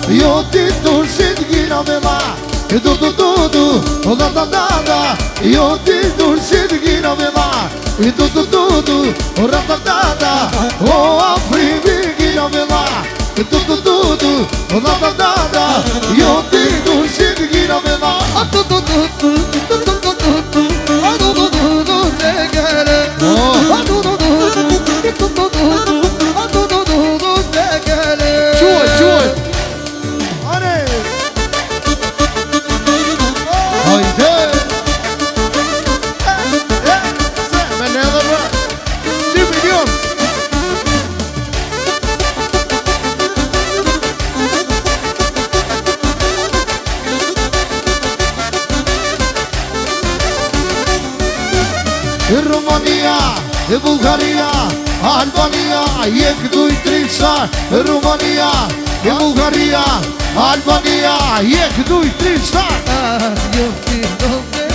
Jo ti dursit gina me ma Jo ti dursit gina me ma O afrimi gina me ma Jo ti dursit gina me ma Romania, Bulgaria, Albania, jek duj trisar. Romania, Bulgaria, Albania, jek duj trisar. Jo ti dobe,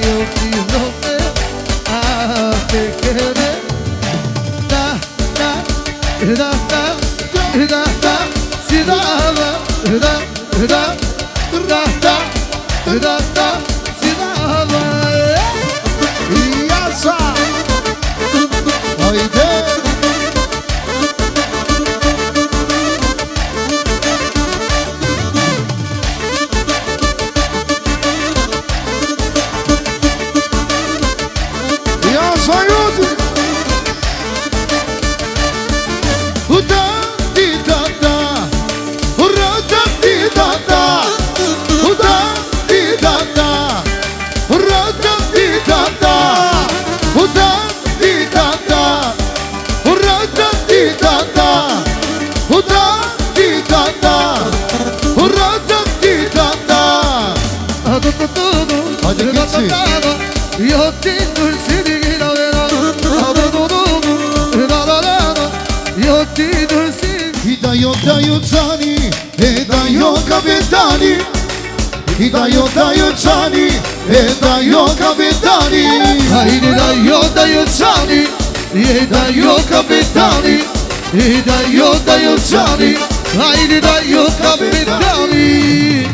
jo ti dobe, te kere. Yasa, haydi. Yasa yudi. Uda di da da, uda di da da, uda di da da, uda di da da, uda di da da, uda di da da, uda di da da, uda di da da. Hadi gitsin. Io ti dursi di gina Io ti dursi Ida jo zani, eda jo kapitani. Ida jo zani, eda jo kapitani. Haydi da yo zani Eda yo kapitani Eda yo zani Haydi da yo kapitani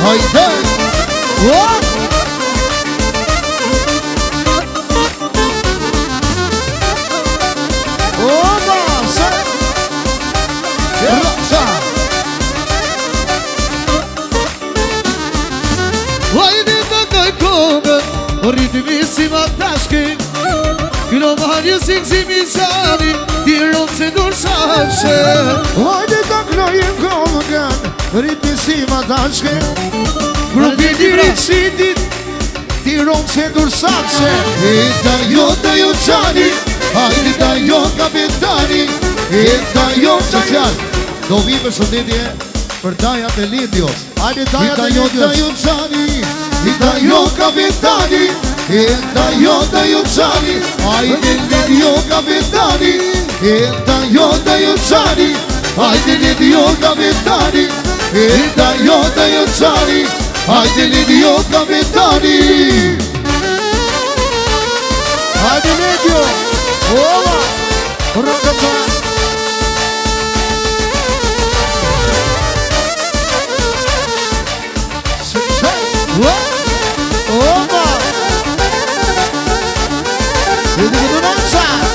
Haydi. Oba, sen. Rasa. Haydi da kome Ritmissima tashki Kilo marje siksi zani Tiro se dursashe Haydi da knojim komëgan, ritmissima tashke. Grupi Cidit, ti ronë se dursakse. Eda jo zani, hajdi da jo kapitani. Eda jo social. Do vi për shëndetje për dajat e Lidios. Hajdi dajat e Lidios. Zani, eda jo kapitani. Eda jo zani, hajdi Lidio kapitani. Eda jo zani, hajdi Lidio kapitani. Eda jo zani, hajde Lidio kapitani. Hajde Lidio. Oba. Rëkëta. Oba. Lidio Dunanza.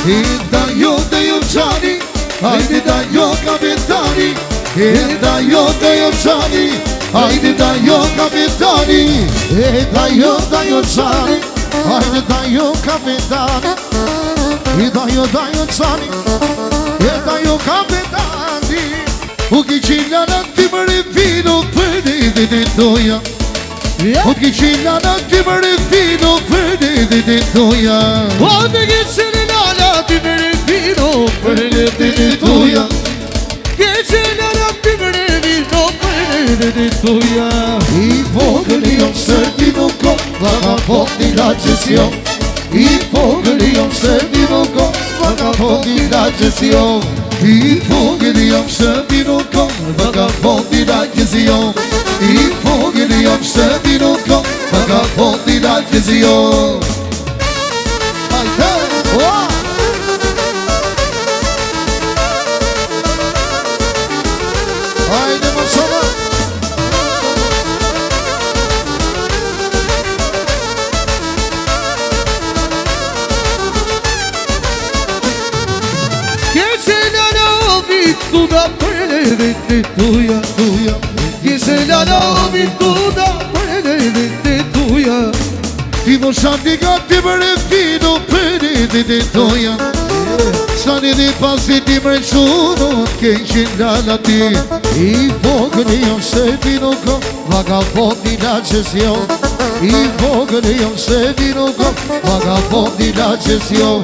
Eda jo zani, hajde da jo kapitani. Eda jo zani, hajde da jo kapitani. Eda jo zani, hajde da jo kapitani. Eda jo zani, eda jo kapitani. U ki qila në ti më rivino për një ditë doja. Ja. O të gjitha në ti më rëfino për dhe tuja. O të gjitha në ti më rëfino për dhe tuja. Gjitha në ti më rëfino për dhe tuja. I vogël jom se ti nuk kom, vagabond i lagjës jom. I vogël jom se ti nuk kom, vagabond i lagjës jom. I vogël jom se ti nuk kom, vagabond i lagjës jom. I vogël jom se ti nuk kom, vagabond i lagjës jom. Hajde! Hajde më shumë! Tuda për dhe tuja, tuja. Kise lana ovi tuda për dhe tuja. Ti mo shati gati për e fino për dhe tuja. Sani dhe pasi ti mrequnu kënqin lala ti. I vogël jom se ti nuk kom, vagabond i lagjës jom. I vogël jom se ti nuk kom, vagabond i lagjës jom.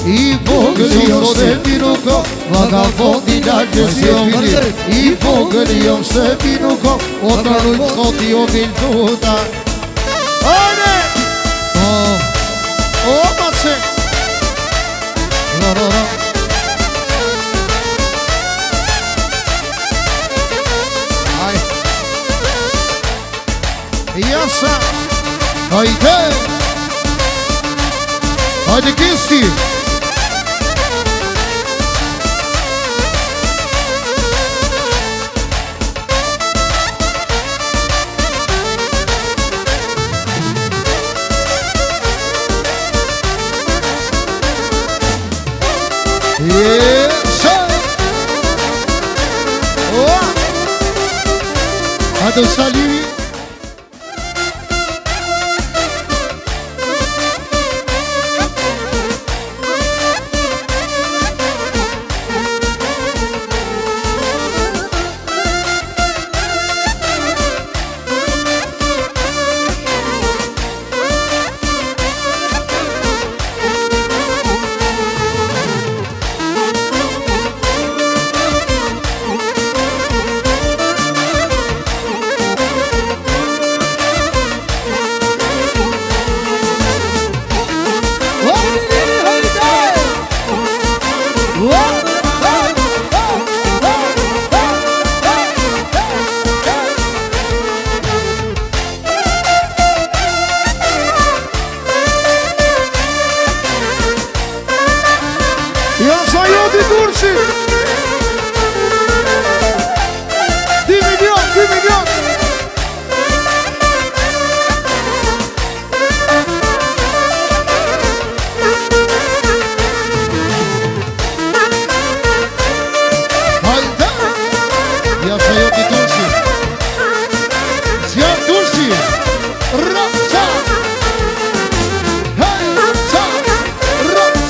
I vogël jom se ti nuk kom, vagabond i lagjës jom. I vogël jom se ti nuk kom, o të rujtë koti o viltuta. Ajde! O ma që Aj Jasa Hajde Hajde kisti Ado salut. Ja sa jo di dursi 2 milion, 2 milion Hajde Ja sa jo di dursi Zja dursi Rëca Hejca Rëca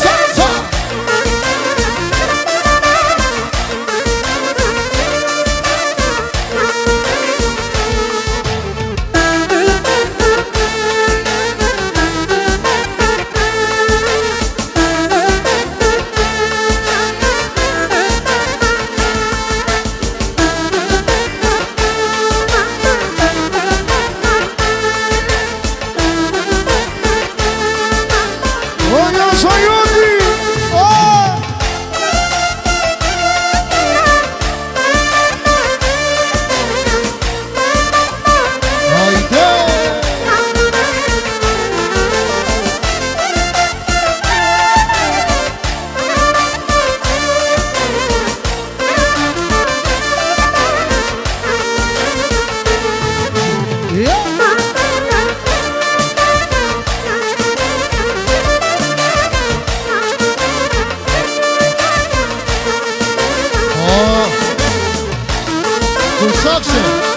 Success.